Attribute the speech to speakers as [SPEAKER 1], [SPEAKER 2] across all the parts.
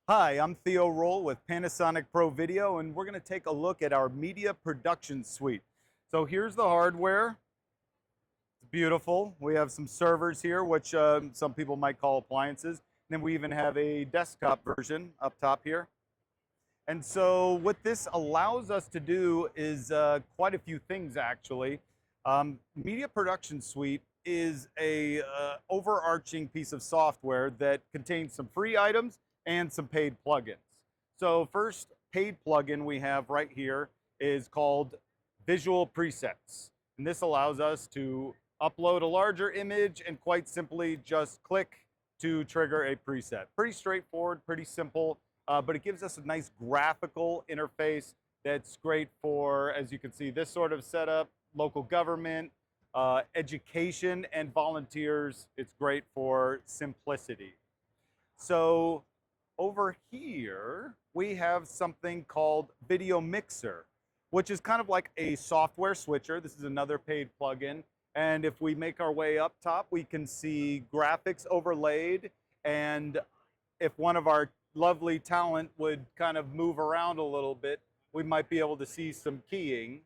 [SPEAKER 1] Hi, I'm Theo Roll with Panasonic Pro Video, and we're going to take a look at our media production suite. So here's the hardware. It's beautiful. We have some servers here, which some people might call appliances. And then we even have a desktop version up top here. And so what this allows us to do is quite a few things, actually. Media Production Suite is a overarching piece of software that contains some free items and some paid plugins. So first paid plugin we have right here is called Visual Presets. And this allows us to upload a larger image and quite simply just click to trigger a preset. Pretty straightforward, pretty simple. But it gives us a nice graphical interface that's great for, as you can see, this sort of setup, local government, education, and volunteers. It's great for simplicity. So over here, we have something called Video Mixer, which is kind of like a software switcher. This is another paid plugin. And if we make our way up top, we can see graphics overlaid. And if one of our lovely talent would kind of move around a little bit, we might be able to see some keying.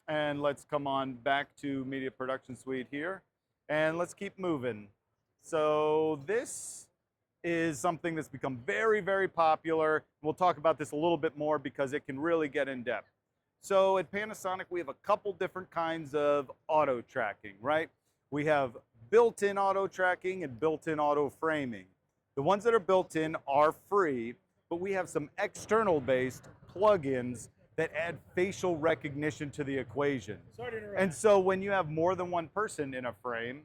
[SPEAKER 1] And let's come on back to Media Production Suite here. And let's keep moving. So this is something that's become very, very popular. We'll talk about this a little bit more because it can really get in depth. So at Panasonic, we have a couple different kinds of auto tracking, right? We have built-in auto tracking and built-in auto framing. The ones that are built in are free, but we have some external based plugins that add facial recognition to the equation.
[SPEAKER 2] Sorry to interrupt.
[SPEAKER 1] And so when you have more than one person in a frame,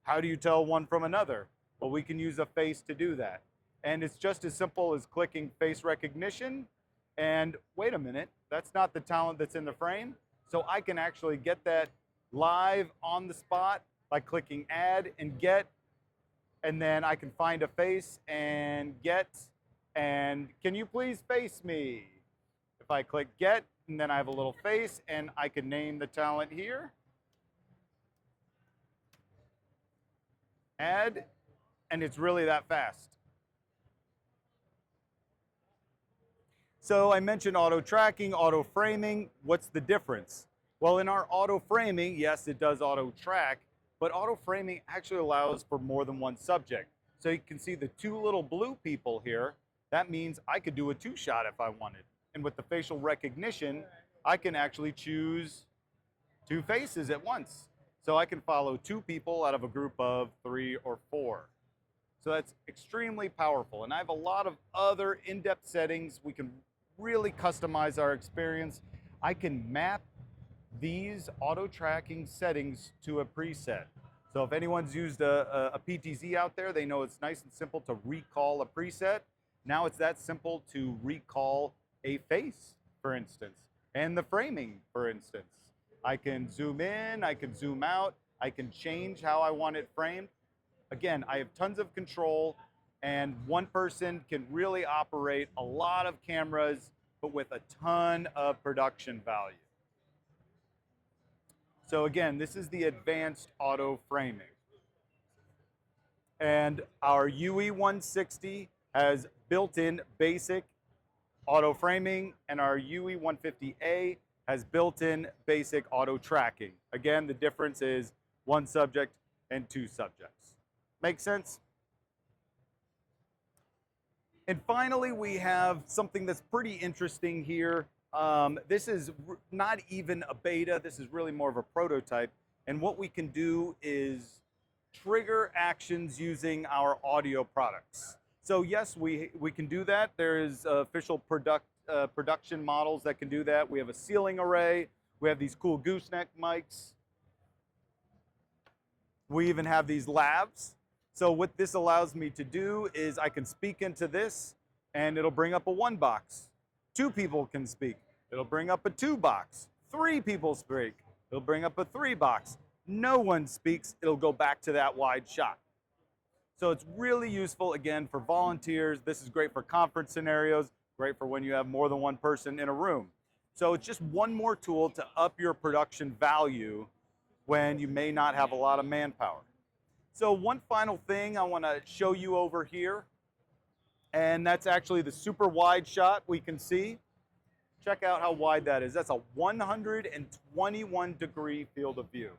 [SPEAKER 1] how do you tell one from another? Well, we can use a face to do that. And it's just as simple as clicking face recognition. And wait a minute, that's not the talent that's in the frame. So I can actually get that live on the spot by clicking add and get. And then I can find a face and get, and can you please face me? If I click get, and then I have a little face, and I can name the talent here. Add, and it's really that fast. So I mentioned auto tracking, auto framing. What's the difference? Well, in our auto framing, yes, it does auto track, but auto framing actually allows for more than one subject. So you can see the two little blue people here. That means I could do a two-shot if I wanted. And with the facial recognition, I can actually choose two faces at once. So I can follow two people out of a group of 3 or 4. So that's extremely powerful. And I have a lot of other in-depth settings. We can really customize our experience. I can map these auto tracking settings to a preset. So if anyone's used a PTZ out there, they know it's nice and simple to recall a preset. Now it's that simple to recall a face, for instance, and the framing, for instance. I can zoom in, I can zoom out, I can change how I want it framed. Again, I have tons of control, and one person can really operate a lot of cameras, but with a ton of production value. So again, this is the advanced auto framing. And our UE160 has built-in basic auto framing, and our UE150A has built-in basic auto tracking. Again, the difference is one subject and two subjects. Make sense? And finally, we have something that's pretty interesting here. This is not even a beta, this is really more of a prototype. And what we can do is trigger actions using our audio products. So yes, we can do that. There is official production models that can do that. We have a ceiling array. We have these cool gooseneck mics. We even have these lavs. So what this allows me to do is I can speak into this and it'll bring up a 1 box. 2 people can speak. It'll bring up a 2 box. 3 people speak. It'll bring up a 3 box. No one speaks. It'll go back to that wide shot. So it's really useful, again, for volunteers. This is great for conference scenarios, great for when you have more than one person in a room. So it's just one more tool to up your production value when you may not have a lot of manpower. So one final thing I want to show you over here And that's actually the super wide shot we can see. Check out how wide that is. That's a 121 degree field of view.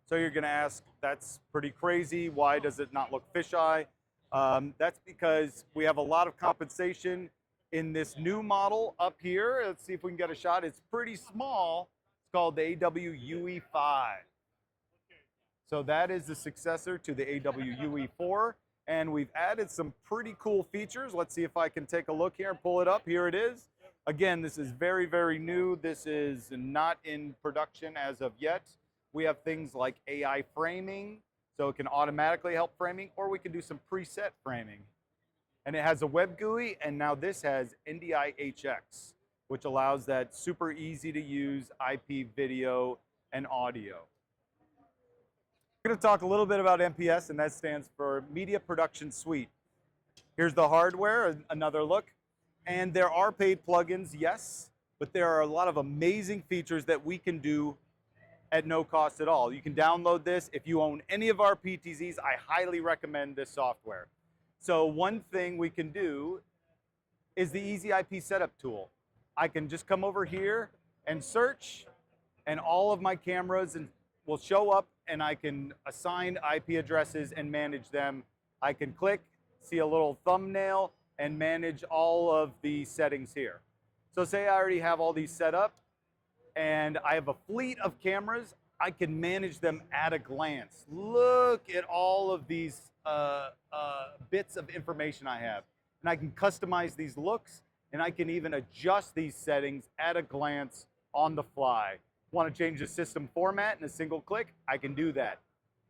[SPEAKER 1] So you're gonna ask, that's pretty crazy. Why does it not look fisheye? That's because we have a lot of compensation in this new model up here. Let's see if we can get a shot. It's pretty small. It's called the AW-UE5. So that is the successor to the AW-UE4. And we've added some pretty cool features. Let's see if I can take a look here and pull it up. Here it is. Again, this is very, very new. This is not in production as of yet. We have things like AI framing, so it can automatically help framing, or we can do some preset framing. And it has a web GUI, and now this has NDI-HX, which allows that super easy to use IP video and audio. We're going to talk a little bit about MPS, and that stands for Media Production Suite. Here's the hardware, another look. And there are paid plugins, yes, but there are a lot of amazing features that we can do at no cost at all. You can download this. If you own any of our PTZs, I highly recommend this software. So one thing we can do is the Easy IP Setup tool. I can just come over here and search, and all of my cameras will show up, and I can assign IP addresses and manage them. I can click, see a little thumbnail, and manage all of the settings here. So say I already have all these set up, and I have a fleet of cameras, I can manage them at a glance. Look at all of these bits of information I have. And I can customize these looks, and I can even adjust these settings at a glance on the fly. Want to change the system format in a single click? I can do that.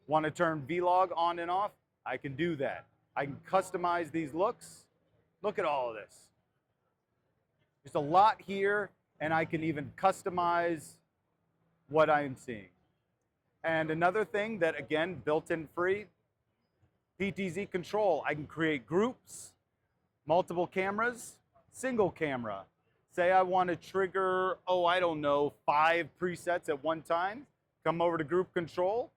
[SPEAKER 1] Want to turn Vlog on and off? I can do that. I can customize these looks. Look at all of this. There's a lot here, and I can even customize what I'm seeing. And another thing that, again, built-in free, PTZ control. I can create groups, multiple cameras, single camera. Say I want to trigger, I don't know, 5 presets at one time. Come over to group control,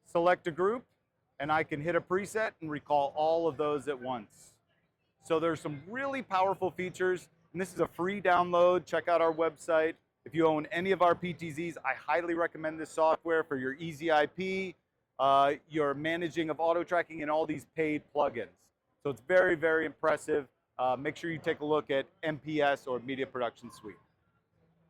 [SPEAKER 1] select a group, and I can hit a preset and recall all of those at once. So there's some really powerful features, and this is a free download. Check out our website. If you own any of our PTZs, I highly recommend this software for your easy IP, your managing of auto tracking, and all these paid plugins. So it's very, very impressive. Make sure you take a look at MPS or Media Production Suite.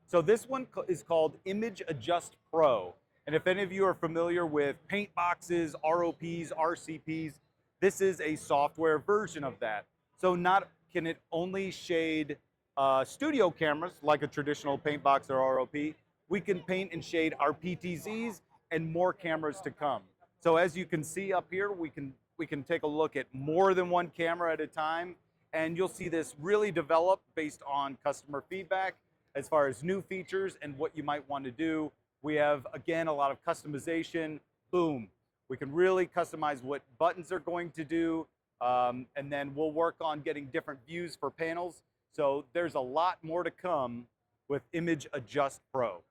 [SPEAKER 1] So this one is called Image Adjust Pro. And if any of you are familiar with paint boxes, ROPs, RCPs, this is a software version of that. So not can it only shade studio cameras like a traditional paint box or ROP, we can paint and shade our PTZs and more cameras to come. So as you can see up here, we can take a look at more than one camera at a time, and you'll see this really develop based on customer feedback as far as new features and what you might want to do. We have, again, a lot of customization. Boom. We can really customize what buttons are going to do, and then we'll work on getting different views for panels. So there's a lot more to come with Image Adjust Pro.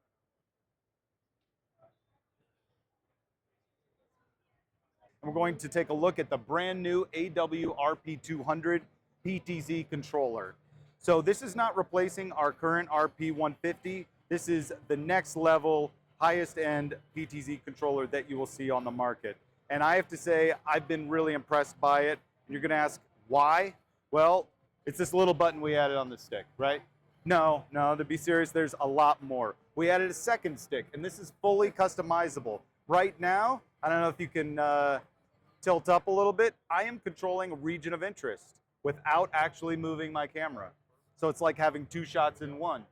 [SPEAKER 1] And we're going to take a look at the brand new AW-RP200 PTZ controller. So this is not replacing our current RP150. This is the next level, highest end PTZ controller that you will see on the market. And I have to say, I've been really impressed by it. And you're gonna ask, why? Well, it's this little button we added on the stick, right? No, to be serious, there's a lot more. We added a second stick, and this is fully customizable. Right now, I don't know if you can tilt up a little bit, I am controlling a region of interest without actually moving my camera. So it's like having 2 shots in one.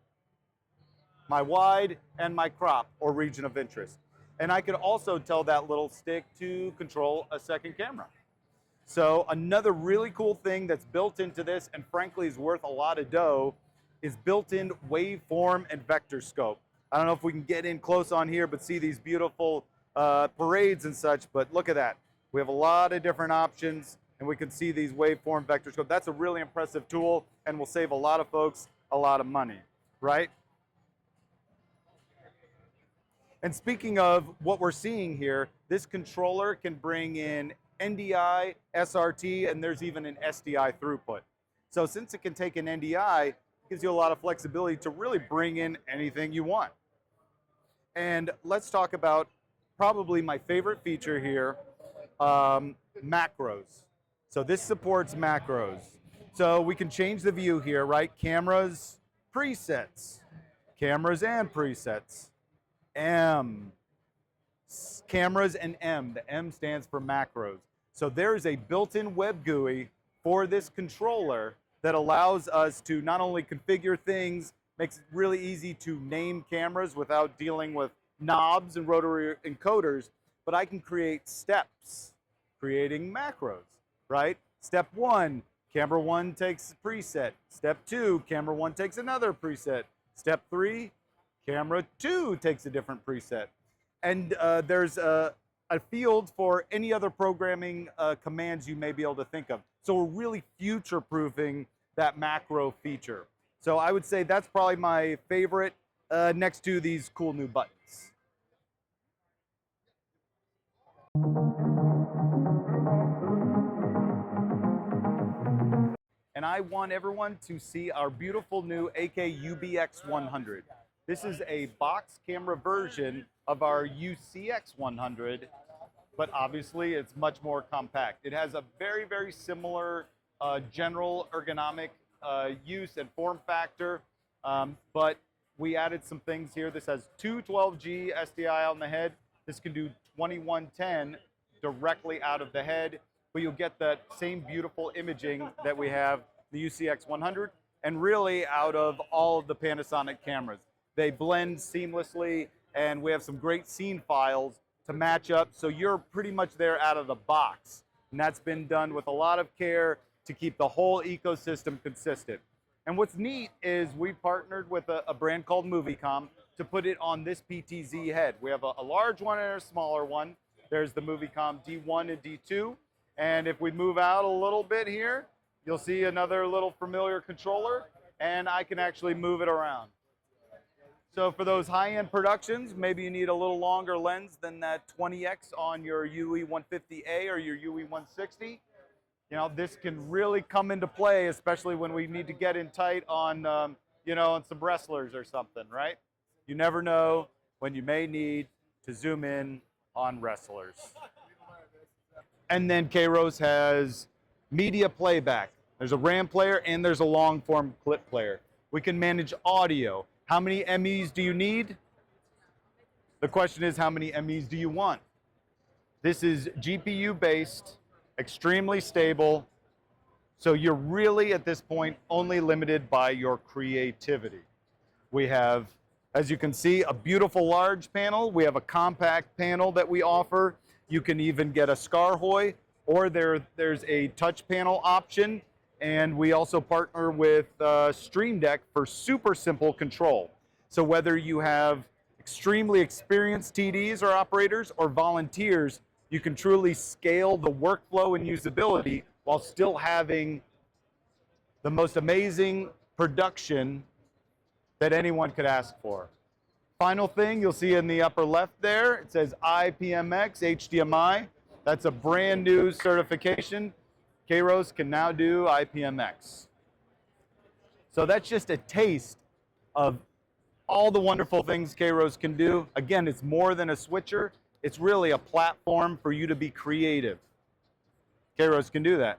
[SPEAKER 1] My wide and my crop, or region of interest. And I could also tell that little stick to control a second camera. So another really cool thing that's built into this, and frankly is worth a lot of dough, is built-in waveform and vector scope. I don't know if we can get in close on here, but see these beautiful parades and such, but look at that. We have a lot of different options, and we can see these waveform vector scope. That's a really impressive tool, and will save a lot of folks a lot of money, right? And speaking of what we're seeing here, this controller can bring in NDI, SRT, and there's even an SDI throughput. So since it can take an NDI, it gives you a lot of flexibility to really bring in anything you want. And let's talk about probably my favorite feature here, macros. So this supports macros. So we can change the view here, right? Cameras, presets, cameras and presets, M, cameras and M. The M stands for macros. So there is a built-in web GUI for this controller that allows us to not only configure things, makes it really easy to name cameras without dealing with knobs and rotary encoders, but I can create steps, creating macros, right? Step 1, camera 1 takes a preset. Step 2, camera 1 takes another preset. Step 3, camera 2 takes a different preset. And there's a field for any other programming commands you may be able to think of. So we're really future-proofing that macro feature. So I would say that's probably my favorite next to these cool new buttons. And I want everyone to see our beautiful new AK UBX 100. This is a box camera version of our UCX 100, but obviously it's much more compact. It has a very, very similar general ergonomic use and form factor, but we added some things here. This has two 12G SDI on the head. This can do 2110 directly out of the head, but you'll get that same beautiful imaging that we have the UCX 100 and really out of all of the Panasonic cameras. They blend seamlessly, and we have some great scene files to match up, so you're pretty much there out of the box. And that's been done with a lot of care to keep the whole ecosystem consistent. And what's neat is we partnered with a brand called Movicom to put it on this PTZ head. We have a large one and a smaller one. There's the Movicom D1 and D2. And if we move out a little bit here, you'll see another little familiar controller, and I can actually move it around. So for those high-end productions, maybe you need a little longer lens than that 20X on your UE150A or your UE160. You know, this can really come into play, especially when we need to get in tight on, you know, on some wrestlers or something, right? You never know when you may need to zoom in on wrestlers. And then Kairos has media playback. There's a RAM player and there's a long-form clip player. We can manage audio. How many MEs do you need? The question is, how many MEs do you want? This is GPU-based, extremely stable, so you're really, at this point, only limited by your creativity. We have, as you can see, a beautiful large panel. We have a compact panel that we offer. You can even get a Scarhoy, or there's a touch panel option. And we also partner with Stream Deck for super simple control. So whether you have extremely experienced TDs or operators or volunteers, you can truly scale the workflow and usability while still having the most amazing production that anyone could ask for. Final thing you'll see in the upper left there, it says IPMX HDMI. That's a brand new certification. Kairos can now do IPMX. So that's just a taste of all the wonderful things Kairos can do. Again, it's more than a switcher. It's really a platform for you to be creative. Kairos can do that.